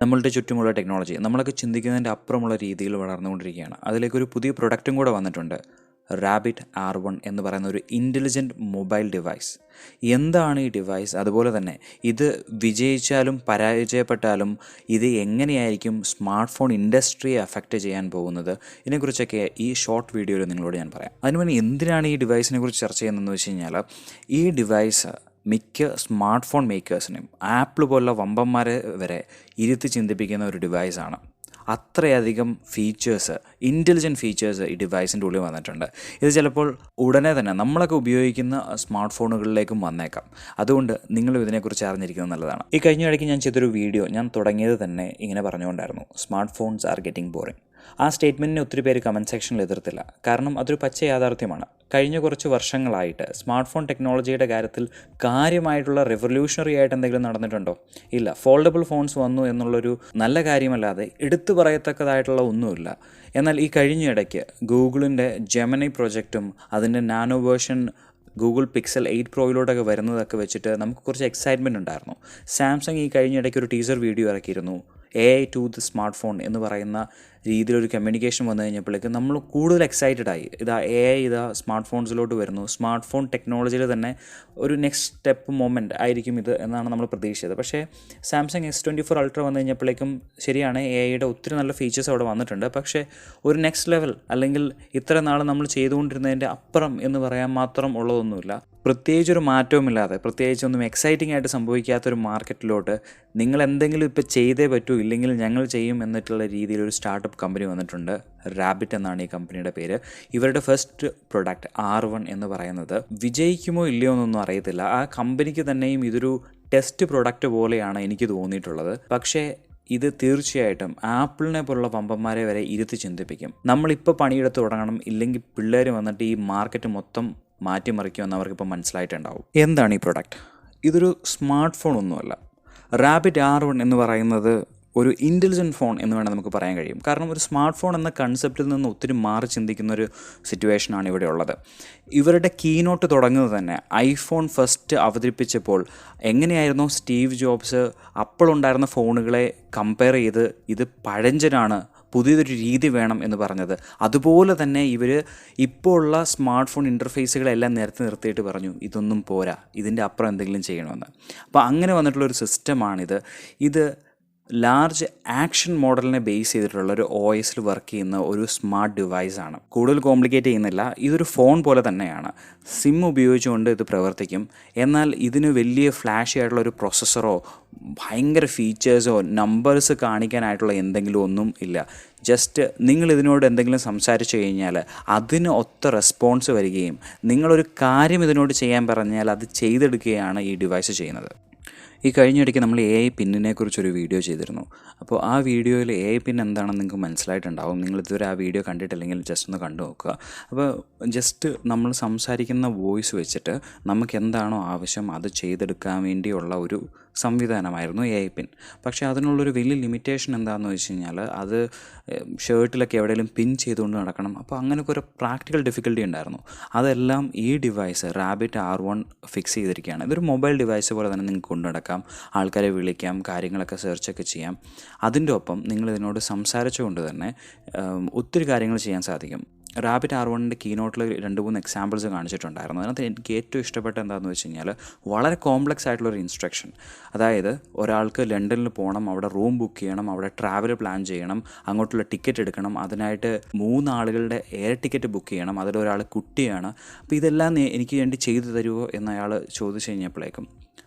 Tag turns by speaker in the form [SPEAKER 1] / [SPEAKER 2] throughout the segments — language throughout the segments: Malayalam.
[SPEAKER 1] നമ്മളുടെ ചുറ്റുമുള്ള ടെക്നോളജി നമ്മളൊക്കെ ചിന്തിക്കുന്നതിൻ്റെ അപ്പുറമുള്ള രീതിയിൽ വളർന്നുകൊണ്ടിരിക്കുകയാണ്. അതിലേക്കൊരു പുതിയ പ്രൊഡക്റ്റും കൂടെ വന്നിട്ടുണ്ട്. റാബിറ്റ് R1 എന്ന് പറയുന്ന ഒരു ഇൻ്റലിജൻറ്റ് മൊബൈൽ ഡിവൈസ്. എന്താണ് ഈ ഡിവൈസ്? അതുപോലെ തന്നെ ഇത് വിജയിച്ചാലും പരാജയപ്പെട്ടാലും ഇത് എങ്ങനെയായിരിക്കും സ്മാർട്ട് ഫോൺ ഇൻഡസ്ട്രിയെ അഫക്റ്റ് ചെയ്യാൻ പോകുന്നത്, ഇതിനെക്കുറിച്ചൊക്കെ ഈ ഷോർട്ട് വീഡിയോയിൽ നിങ്ങളോട് ഞാൻ പറയാം. അതിനുവേണ്ടി എന്തിനാണ് ഈ ഡിവൈസിനെ കുറിച്ച് ചർച്ച ചെയ്യുന്നതെന്ന് വെച്ച് കഴിഞ്ഞാൽ, ഈ ഡിവൈസ് മിക്ക സ്മാർട്ട് ഫോൺ മേക്കേഴ്സിനും ആപ്പിൾ പോലുള്ള വമ്പന്മാരെ വരെ ഇരുത്തി ചിന്തിപ്പിക്കുന്ന ഒരു ഡിവൈസാണ്. അത്രയധികം ഫീച്ചേഴ്സ്, ഇൻ്റലിജൻറ്റ് ഫീച്ചേഴ്സ് ഈ ഡിവൈസിൻ്റെ ഉള്ളിൽ വന്നിട്ടുണ്ട്. ഇത് ചിലപ്പോൾ ഉടനെ തന്നെ നമ്മളൊക്കെ ഉപയോഗിക്കുന്ന സ്മാർട്ട് ഫോണുകളിലേക്കും വന്നേക്കാം. അതുകൊണ്ട് നിങ്ങളും ഇതിനെക്കുറിച്ച് അറിഞ്ഞിരിക്കുന്നത് നല്ലതാണ്. ഈ കഴിഞ്ഞ ഇടയ്ക്ക് ഞാൻ ചെയ്തൊരു വീഡിയോ ഞാൻ തുടങ്ങിയത് തന്നെ ഇങ്ങനെ പറഞ്ഞുകൊണ്ടായിരുന്നു, smart phones are getting boring. ആ സ്റ്റേറ്റ്മെൻറ്റിനെ ഒത്തിരി പേര് കമൻറ്റ് സെക്ഷനിൽ എതിർത്തില്ല. കാരണം അതൊരു പച്ച യാഥാർത്ഥ്യമാണ്. കഴിഞ്ഞ കുറച്ച് വർഷങ്ങളായിട്ട് സ്മാർട്ട് ഫോൺ ടെക്നോളജിയുടെ കാര്യത്തിൽ കാര്യമായിട്ടുള്ള റെവല്യൂഷണറി ആയിട്ട് എന്തെങ്കിലും നടന്നിട്ടുണ്ടോ? ഇല്ല. ഫോൾഡബിൾ ഫോൺസ് വന്നു എന്നുള്ളൊരു നല്ല കാര്യമല്ലാതെ എടുത്തു പറയത്തക്കതായിട്ടുള്ള ഒന്നുമില്ല. എന്നാൽ ഈ കഴിഞ്ഞ ഇടയ്ക്ക് ഗൂഗിളിൻ്റെ ജെമിനി പ്രൊജക്റ്റും അതിൻ്റെ നാനോ വേർഷൻ ഗൂഗിൾ പിക്സൽ 8 പ്രോയിലോട്ടൊക്കെ വരുന്നതൊക്കെ വെച്ചിട്ട് നമുക്ക് കുറച്ച് എക്സൈറ്റ്മെൻറ്റ് ഉണ്ടായിരുന്നു. സാംസങ് ഈ കഴിഞ്ഞ ഇടയ്ക്ക് ഒരു ടീസർ വീഡിയോ ഇറക്കിയിരുന്നു. AI to the smart phone എന്ന് പറയുന്ന രീതിയിലൊരു കമ്മ്യൂണിക്കേഷൻ വന്നു കഴിഞ്ഞപ്പോഴേക്കും നമ്മൾ കൂടുതൽ എക്സൈറ്റഡ് ആയി. AI സ്മാർട്ട് ഫോൺസിലോട്ട് വരുന്നു, സ്മാർട്ട് ഫോൺ ടെക്നോളജിയിൽ തന്നെ ഒരു നെക്സ്റ്റ് സ്റ്റെപ്പ് മൊമെൻറ്റ് ആയിരിക്കും ഇത് എന്നാണ് നമ്മൾ പ്രതീക്ഷിച്ചത്. പക്ഷേ സാംസങ് S24 അൾട്ര വന്നു കഴിഞ്ഞപ്പോഴേക്കും ശരിയാണ്, AIയുടെ ഒത്തിരി നല്ല ഫീച്ചേഴ്സ് അവിടെ വന്നിട്ടുണ്ട്. പക്ഷേ ഒരു നെക്സ്റ്റ് ലെവൽ അല്ലെങ്കിൽ ഇത്ര നാൾ നമ്മൾ ചെയ്തുകൊണ്ടിരുന്നതിൻ്റെ അപ്പുറം എന്ന് പറയാൻ മാത്രം ഉള്ളതൊന്നുമില്ല. പ്രത്യേകിച്ചൊരു മാറ്റവുമില്ലാതെ, പ്രത്യേകിച്ചൊന്നും എക്സൈറ്റിംഗ് ആയിട്ട് സംഭവിക്കാത്തൊരു മാർക്കറ്റിലോട്ട് നിങ്ങൾ എന്തെങ്കിലും ഇപ്പോൾ ചെയ്തേ പറ്റൂ, ഇല്ലെങ്കിൽ ഞങ്ങൾ ചെയ്യും എന്നിട്ടുള്ള രീതിയിൽ ഒരു സ്റ്റാർട്ടപ്പ് കമ്പനി വന്നിട്ടുണ്ട്. റാബിറ്റ് എന്നാണ് ഈ കമ്പനിയുടെ പേര്. ഇവരുടെ ഫസ്റ്റ് പ്രൊഡക്റ്റ് R1 എന്ന് പറയുന്നത് വിജയിക്കുമോ ഇല്ലയോ എന്നൊന്നും അറിയത്തില്ല. ആ കമ്പനിക്ക് തന്നെയും ഇതൊരു ടെസ്റ്റ് പ്രൊഡക്റ്റ് പോലെയാണ് എനിക്ക് തോന്നിയിട്ടുള്ളത്. പക്ഷേ ഇത് തീർച്ചയായിട്ടും ആപ്പിളിനെ പോലുള്ള വമ്പന്മാരെ വരെ ഇരുത്തി ചിന്തിപ്പിക്കും. നമ്മളിപ്പോൾ പണിയെടുത്ത് തുടങ്ങണം, ഇല്ലെങ്കിൽ പിള്ളേർ വന്നിട്ട് ഈ മാർക്കറ്റ് മൊത്തം മാറ്റിമറിക്കുമെന്ന് അവർക്കിപ്പോൾ മനസ്സിലായിട്ടുണ്ടാവും. എന്താണ് ഈ പ്രൊഡക്റ്റ്? ഇതൊരു സ്മാർട്ട് ഫോൺ ഒന്നുമല്ല. റാബിറ്റ് R1 എന്ന് പറയുന്നത് ഒരു ഇൻ്റലിജൻറ്റ് ഫോൺ എന്ന് വേണം നമുക്ക് പറയാൻ കഴിയും. കാരണം ഒരു സ്മാർട്ട് ഫോൺ എന്ന കൺസെപ്റ്റിൽ നിന്ന് ഒത്തിരി മാറി ചിന്തിക്കുന്നൊരു സിറ്റുവേഷനാണ് ഇവിടെ ഉള്ളത്. ഇവരുടെ കീനോട്ട് തുടങ്ങുന്നത് തന്നെ ഐഫോൺ ഫസ്റ്റ് അവതരിപ്പിച്ചപ്പോൾ എങ്ങനെയായിരുന്നു സ്റ്റീവ് ജോബ്സ് അപ്പോഴുണ്ടായിരുന്ന ഫോണുകളെ കമ്പയർ ചെയ്ത് ഇത് പഴഞ്ചനാണ്, പുതിയൊരു രീതി വേണം എന്ന് പറഞ്ഞത്. അതുപോലെ തന്നെ ഇവർ ഇപ്പോൾ ഉള്ള സ്മാർട്ട് ഫോൺ ഇൻ്റർഫേസുകളെല്ലാം നിർത്തിയിട്ട് പറഞ്ഞു ഇതൊന്നും പോരാ, ഇതിൻ്റെ അപ്പുറം എന്തെങ്കിലും ചെയ്യണമെന്ന്. അപ്പോൾ അങ്ങനെ വന്നിട്ടുള്ളൊരു സിസ്റ്റമാണിത്. ഇത് ലാർജ് ആക്ഷൻ മോഡലിനെ ബേസ് ചെയ്തിട്ടുള്ള ഒരു OSൽ വർക്ക് ചെയ്യുന്ന ഒരു സ്മാർട്ട് ഡിവൈസാണ്. കൂടുതൽ കോംപ്ലിക്കേറ്റ് ചെയ്യുന്നില്ല, ഇതൊരു ഫോൺ പോലെ തന്നെയാണ്. സിം ഉപയോഗിച്ചുകൊണ്ട് ഇത് പ്രവർത്തിക്കും. എന്നാൽ ഇതിന് വലിയ ഫ്ലാഷി ആയിട്ടുള്ള ഒരു പ്രോസസ്സറോ ഭയങ്കര ഫീച്ചേഴ്സോ നമ്പേഴ്സ് കാണിക്കാനായിട്ടുള്ള എന്തെങ്കിലും ഒന്നും ഇല്ല. ജസ്റ്റ് നിങ്ങൾ ഇതിനോട് എന്തെങ്കിലും സംസാരിച്ചു കഴിഞ്ഞാൽ അതിന് ഒത്ത റെസ്പോൺസ് വരികയും നിങ്ങളൊരു കാര്യം ഇതിനോട് ചെയ്യാൻ പറഞ്ഞാൽ അത് ചെയ്തെടുക്കുകയാണ് ഈ ഡിവൈസ് ചെയ്യുന്നത്. ഈ കഴിഞ്ഞിടയ്ക്ക് നമ്മൾ AI പിന്നിനെ കുറിച്ചൊരു വീഡിയോ ചെയ്തിരുന്നു. അപ്പോൾ ആ വീഡിയോയിൽ AI പിൻ എന്താണെന്ന് നിങ്ങൾക്ക് മനസ്സിലായിട്ടുണ്ടാവും. നിങ്ങളിതുവരെ ആ വീഡിയോ കണ്ടിട്ടില്ലെങ്കിൽ ജസ്റ്റ് ഒന്ന് കണ്ടു നോക്കുക. അപ്പോൾ ജസ്റ്റ് നമ്മൾ സംസാരിക്കുന്ന വോയിസ് വെച്ചിട്ട് നമുക്ക് എന്താണോ ആവശ്യം അത് ചെയ്തെടുക്കാൻ വേണ്ടിയുള്ള ഒരു സംവിധാനമായിരുന്നു AI പിൻ. പക്ഷേ അതിനുള്ളൊരു വലിയ ലിമിറ്റേഷൻ എന്താണെന്ന് വെച്ച് കഴിഞ്ഞാൽ അത് ഷർട്ടിലൊക്കെ എവിടെയെങ്കിലും പിൻ ചെയ്തുകൊണ്ട് നടക്കണം. അപ്പോൾ അങ്ങനെയൊക്കെ ഒരു പ്രാക്ടിക്കൽ ഡിഫിക്കൽട്ടി ഉണ്ടായിരുന്നു. അതെല്ലാം ഈ ഡിവൈസ് റാബിറ്റ് R1 ഫിക്സ് ചെയ്തിരിക്കുകയാണ്. ഇതൊരു മൊബൈൽ ഡിവൈസ് പോലെ തന്നെ നിങ്ങൾക്ക് കൊണ്ടു നടക്കാം, ആൾക്കാരെ വിളിക്കാം, കാര്യങ്ങളൊക്കെ സെർച്ചൊക്കെ ചെയ്യാം. അതിൻ്റെ ഒപ്പം നിങ്ങളിതിനോട് സംസാരിച്ചുകൊണ്ട് തന്നെ ഒത്തിരി കാര്യങ്ങൾ ചെയ്യാൻ സാധിക്കും. റാബിറ്റ് R1ൻ്റെ കീനോട്ടിൽ 2-3 എക്സാമ്പിൾസ് കാണിച്ചിട്ടുണ്ടായിരുന്നു. അതിനകത്ത് എനിക്ക് ഏറ്റവും ഇഷ്ടപ്പെട്ട എന്താണെന്ന് വെച്ച് കഴിഞ്ഞാൽ വളരെ കോംപ്ലക്സ് ആയിട്ടുള്ളൊരു ഇൻസ്ട്രക്ഷൻ. അതായത് ഒരാൾക്ക് ലണ്ടനിൽ പോകണം, അവിടെ റൂം ബുക്ക് ചെയ്യണം, അവിടെ ട്രാവൽ പ്ലാൻ ചെയ്യണം, അങ്ങോട്ടുള്ള ടിക്കറ്റ് എടുക്കണം, അതിനായിട്ട് 3 ആളുകളുടെ എയർ ടിക്കറ്റ് ബുക്ക് ചെയ്യണം, അതിലൊരാൾ കുട്ടിയാണ്. അപ്പോൾ ഇതെല്ലാം എനിക്ക് വേണ്ടി ചെയ്തു തരുമോ എന്നയാൾ ചോദിച്ചു കഴിഞ്ഞപ്പോഴേക്കും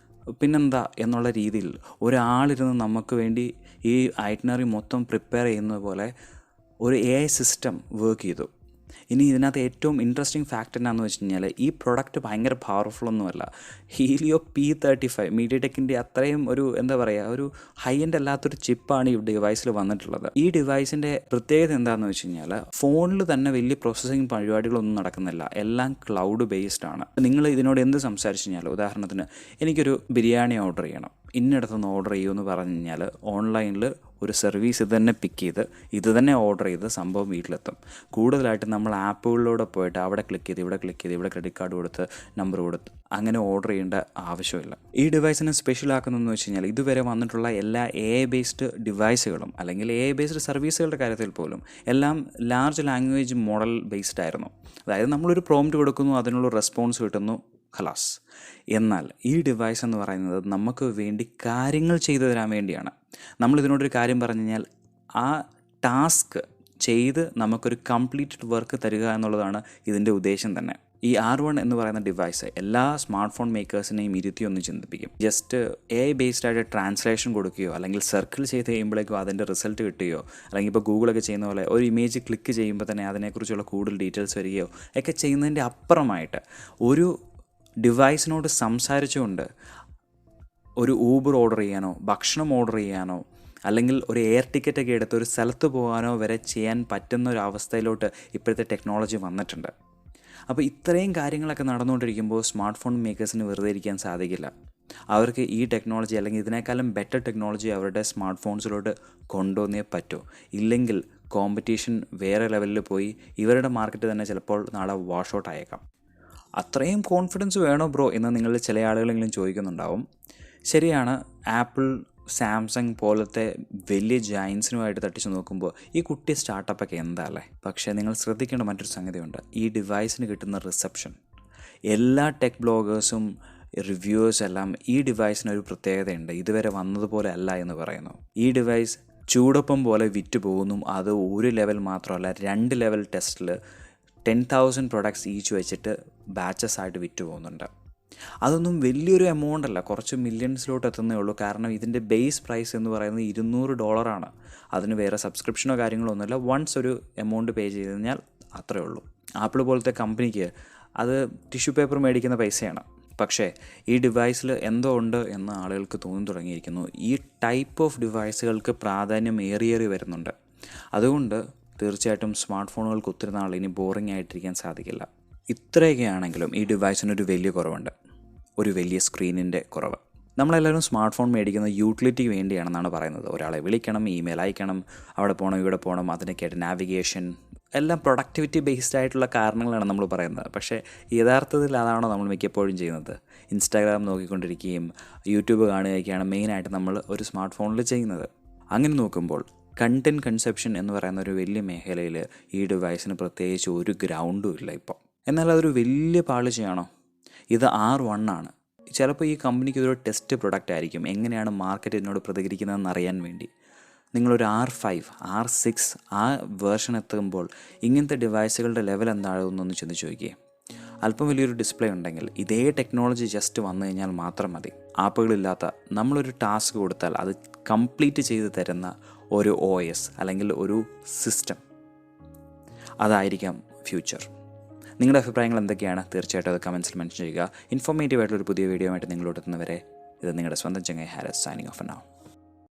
[SPEAKER 1] പിന്നെന്താ എന്നുള്ള രീതിയിൽ ഒരാളിരുന്ന് നമുക്ക് വേണ്ടി ഈ ഐറ്റിനറി മൊത്തം പ്രിപ്പയർ ചെയ്യുന്നത് പോലെ ഒരു AI സിസ്റ്റം വർക്ക് ചെയ്തു. ഇനി ഇതിനകത്ത് ഏറ്റവും ഇൻട്രസ്റ്റിംഗ് ഫാക്റ്റ് എന്താണെന്ന് വെച്ച് കഴിഞ്ഞാൽ ഈ പ്രൊഡക്റ്റ് ഭയങ്കര പവർഫുള്ളൊന്നുമല്ല. ഹീലിയോ P35 മീഡിയടെക്കിൻ്റെ അത്രയും ഒരു എന്താ പറയുക, ഒരു ഹൈ എൻഡ് അല്ലാത്തൊരു ചിപ്പാണ് ഈ ഡിവൈസിൽ വന്നിട്ടുള്ളത്. ഈ ഡിവൈസിൻ്റെ പ്രത്യേകത എന്താണെന്ന് വെച്ച് കഴിഞ്ഞാൽ ഫോണിൽ തന്നെ വലിയ പ്രോസസ്സിങ് പരിപാടികളൊന്നും നടക്കുന്നില്ല, എല്ലാം ക്ലൗഡ് ബേസ്ഡ് ആണ്. നിങ്ങൾ ഇതിനോട് എന്ത് സംസാരിച്ച് കഴിഞ്ഞാൽ, ഉദാഹരണത്തിന് എനിക്കൊരു ബിരിയാണി ഓർഡർ ചെയ്യണം, ഇന്നിടത്തുനിന്ന് ഓർഡർ ചെയ്യുമെന്ന് പറഞ്ഞു കഴിഞ്ഞാൽ ഓൺലൈനിൽ ഒരു സർവീസ് ഇത് തന്നെ പിക്ക് ചെയ്ത് ഇത് തന്നെ ഓർഡർ ചെയ്ത് സംഭവം വീട്ടിലെത്തും. കൂടുതലായിട്ട് നമ്മൾ ആപ്പുകളിലൂടെ പോയിട്ട് അവിടെ ക്ലിക്ക് ചെയ്ത് ഇവിടെ ക്ലിക്ക് ചെയ്ത് ഇവിടെ ക്രെഡിറ്റ് കാർഡ് കൊടുത്ത് നമ്പർ കൊടുത്ത് അങ്ങനെ ഓർഡർ ചെയ്യേണ്ട ആവശ്യമില്ല. ഈ ഡിവൈസിനെ സ്പെഷ്യൽ ആക്കുന്നതെന്ന് വെച്ച് കഴിഞ്ഞാൽ ഇതുവരെ വന്നിട്ടുള്ള എല്ലാ AI ബേസ്ഡ് ഡിവൈസുകളും അല്ലെങ്കിൽ AI ബേസ്ഡ് സർവീസുകളുടെ കാര്യത്തിൽ പോലും എല്ലാം ലാർജ് ലാംഗ്വേജ് മോഡൽ ബേസ്ഡ് ആയിരുന്നു. അതായത് നമ്മളൊരു പ്രോംപ്റ്റ് കൊടുക്കുന്നു, അതിനുള്ള റെസ്പോൺസ് കിട്ടുന്നു, ഖലാസ്. എന്നാൽ ഈ ഡിവൈസ് എന്ന് പറയുന്നത് നമുക്ക് വേണ്ടി കാര്യങ്ങൾ ചെയ്തു തരാൻ വേണ്ടിയാണ്. നമ്മളിതിനോടൊരു കാര്യം പറഞ്ഞു കഴിഞ്ഞാൽ ആ ടാസ്ക് ചെയ്ത് നമുക്കൊരു കംപ്ലീറ്റഡ് വർക്ക് തരിക എന്നുള്ളതാണ് ഇതിൻ്റെ ഉദ്ദേശം തന്നെ. ഈ R1 എന്ന് പറയുന്ന ഡിവൈസ് എല്ലാ സ്മാർട്ട് ഫോൺ മേക്കേഴ്സിനെയും ഒന്ന് ചിന്തിപ്പിക്കും. ജസ്റ്റ് AI ബേസ്ഡ് ആയിട്ട് ട്രാൻസ്ലേഷൻ കൊടുക്കുകയോ അല്ലെങ്കിൽ സർക്കിൾ ചെയ്ത് കഴിയുമ്പോഴേക്കും അതിൻ്റെ റിസൾട്ട് കിട്ടുകയോ അല്ലെങ്കിൽ ഇപ്പോൾ ഗൂഗിളൊക്കെ ചെയ്യുന്ന പോലെ ഒരു ഇമേജ് ക്ലിക്ക് ചെയ്യുമ്പോൾ തന്നെ അതിനെക്കുറിച്ചുള്ള കൂടുതൽ ഡീറ്റെയിൽസ് വരികയോ ഒക്കെ ചെയ്യുന്നതിൻ്റെ അപ്പുറമായിട്ട് ഒരു ഡിവൈസിനോട് സംസാരിച്ചുകൊണ്ട് ഒരു ഊബർ ഓർഡർ ചെയ്യാനോ ഭക്ഷണം ഓർഡർ ചെയ്യാനോ അല്ലെങ്കിൽ ഒരു എയർ ടിക്കറ്റൊക്കെ എടുത്ത് ഒരു സ്ഥലത്ത് പോകാനോ വരെ ചെയ്യാൻ പറ്റുന്ന ഒരു അവസ്ഥയിലോട്ട് ഇപ്പോഴത്തെ ടെക്നോളജി വന്നിട്ടുണ്ട്. അപ്പോൾ ഇത്രയും കാര്യങ്ങളൊക്കെ നടന്നുകൊണ്ടിരിക്കുമ്പോൾ സ്മാർട്ട് ഫോൺ മേക്കേഴ്സിന് വെറുതെ ഇരിക്കാൻ സാധിക്കില്ല. അവർക്ക് ഈ ടെക്നോളജി അല്ലെങ്കിൽ ഇതിനേക്കാളും ബെറ്റർ ടെക്നോളജി അവരുടെ സ്മാർട്ട് ഫോൺസിലോട്ട് കൊണ്ടുവന്നേ പറ്റൂ. ഇല്ലെങ്കിൽ കോമ്പറ്റീഷൻ വേറെ ലെവലിൽ പോയി ഇവരുടെ മാർക്കറ്റ് തന്നെ ചിലപ്പോൾ നാളെ വാഷ് ഔട്ട് ആയേക്കാം. അത്രയും കോൺഫിഡൻസ് വേണോ ബ്രോ എന്ന് നിങ്ങളിൽ ചില ആളുകളെങ്കിലും ചോദിക്കുന്നുണ്ടാവും. ശരിയാണ്, ആപ്പിൾ, സാംസങ് പോലത്തെ വലിയ ജയൻസിനുമായിട്ട് തട്ടിച്ച് നോക്കുമ്പോൾ ഈ കുട്ടി സ്റ്റാർട്ടപ്പൊക്കെ എന്താ അല്ലേ. പക്ഷേ നിങ്ങൾ ശ്രദ്ധിക്കേണ്ട മറ്റൊരു സംഗതിയുണ്ട്. ഈ ഡിവൈസിന് കിട്ടുന്ന റിസപ്ഷൻ. എല്ലാ ടെക് ബ്ലോഗേഴ്സും റിവ്യൂവേഴ്സ് എല്ലാം ഈ ഡിവൈസിനൊരു പ്രത്യേകതയുണ്ട്, ഇതുവരെ വന്നതുപോലെ അല്ല എന്ന് പറയുന്നു. ഈ ഡിവൈസ് ചൂടൊപ്പം പോലെ വിറ്റ് പോകുന്നു. അത് ഒരു ലെവൽ മാത്രമല്ല, 2 ലെവൽ ടെസ്റ്റിൽ 10,000 പ്രൊഡക്ട്സ് ഈച്ച് വെച്ചിട്ട് ബാച്ചസ് ആയിട്ട് വിറ്റ് പോകുന്നുണ്ട്. അതൊന്നും വലിയൊരു എമൗണ്ട് അല്ല, കുറച്ച് മില്യൺസിലോട്ട് എത്തുന്നേ ഉള്ളൂ. കാരണം ഇതിൻ്റെ ബേസ് പ്രൈസ് എന്ന് പറയുന്നത് $200. അതിന് വേറെ സബ്സ്ക്രിപ്ഷനോ കാര്യങ്ങളോ ഒന്നുമില്ല. വൺസ് ഒരു എമൗണ്ട് പേ ചെയ്ത് കഴിഞ്ഞാൽ അത്രയേ ഉള്ളൂ. ആപ്പിൾ പോലത്തെ കമ്പനിക്ക് അത് ടിഷ്യൂ പേപ്പർ മേടിക്കുന്ന പൈസയാണ്. പക്ഷേ ഈ ഡിവൈസിൽ എന്തോ ഉണ്ട് എന്ന് ആളുകൾക്ക് തോന്നി തുടങ്ങിയിരിക്കുന്നു. ഈ ടൈപ്പ് ഓഫ് ഡിവൈസുകൾക്ക് പ്രാധാന്യം ഏറി വരുന്നുണ്ട്. അതുകൊണ്ട് തീർച്ചയായിട്ടും സ്മാർട്ട് ഫോണുകൾക്ക് ഒത്തിരി നാൾ ഇനി ബോറിംഗ് ആയിട്ടിരിക്കാൻ സാധിക്കില്ല. ഇത്രയൊക്കെ ആണെങ്കിലും ഈ ഡിവൈസിനൊരു വലിയ കുറവുണ്ട്, ഒരു വലിയ സ്ക്രീനിൻ്റെ കുറവ്. നമ്മളെല്ലാവരും സ്മാർട്ട് ഫോൺ മേടിക്കുന്നത് യൂട്ടിലിറ്റിക്ക് വേണ്ടിയാണെന്നാണ് പറയുന്നത്. ഒരാളെ വിളിക്കണം, ഇമെയിൽ അയക്കണം, അവിടെ പോകണം, ഇവിടെ പോകണം, അതിനൊക്കെയായിട്ട് നാവിഗേഷൻ, എല്ലാം പ്രൊഡക്ടിവിറ്റി ബേസ്ഡ് ആയിട്ടുള്ള കാരണങ്ങളാണ് നമ്മൾ പറയുന്നത്. പക്ഷേ യഥാർത്ഥത്തിൽ അതാണോ നമ്മൾ മിക്കപ്പോഴും ചെയ്യുന്നത്? ഇൻസ്റ്റാഗ്രാം നോക്കിക്കൊണ്ടിരിക്കുകയും യൂട്യൂബ് കാണുകയൊക്കെയാണ് മെയിനായിട്ട് നമ്മൾ ഒരു സ്മാർട്ട് ഫോണിൽ ചെയ്യുന്നത്. അങ്ങനെ നോക്കുമ്പോൾ കണ്ടൻറ് കൺസെപ്ഷൻ എന്ന് പറയുന്ന ഒരു വലിയ മേഖലയിൽ ഈ ഡിവൈസിന് പ്രത്യേകിച്ച് ഒരു ഗ്രൗണ്ടും ഇല്ല ഇപ്പോൾ. എന്നാൽ അതൊരു വലിയ പാളിച്ചയാണോ? ഇത് R1 ആണ്. ചിലപ്പോൾ ഈ കമ്പനിക്ക് ഇതൊരു ടെസ്റ്റ് പ്രൊഡക്റ്റ് ആയിരിക്കും, എങ്ങനെയാണ് മാർക്കറ്റ് ഇതിനോട് പ്രതികരിക്കുന്നതെന്ന് അറിയാൻ വേണ്ടി. നിങ്ങളൊരു R5, R6 ആ വേർഷൻ എത്തുമ്പോൾ ഇങ്ങനത്തെ ഡിവൈസുകളുടെ ലെവൽ എന്താകുമെന്നൊന്ന് ചിന്തിച്ച് നോക്കിയേ. അല്പം വലിയൊരു ഡിസ്പ്ലേ ഉണ്ടെങ്കിൽ ഇതേ ടെക്നോളജി ജസ്റ്റ് വന്നു കഴിഞ്ഞാൽ മാത്രം മതി. ആപ്പുകളില്ലാത്ത നമ്മളൊരു ടാസ്ക് കൊടുത്താൽ അത് കംപ്ലീറ്റ് ചെയ്ത് തരുന്ന ഒരു OS അല്ലെങ്കിൽ ഒരു സിസ്റ്റം, അതായിരിക്കാം ഫ്യൂച്ചർ. നിങ്ങളുടെ അഭിപ്രായങ്ങൾ എന്തൊക്കെയാണ്? തീർച്ചയായിട്ടും അത് കമൻസിൽ മെൻഷൻ ചെയ്യുക. ഇൻഫോർമേറ്റീവ് ആയിട്ടുള്ളൊരു പുതിയ വീഡിയോ ആയിട്ട് നിങ്ങളോട് എത്തുന്നവരെ ഇത് നിങ്ങളുടെ സ്വന്തം ചങ്ങായി ഹാരിസ് സൈനിങ് ഓഫ് നൗ.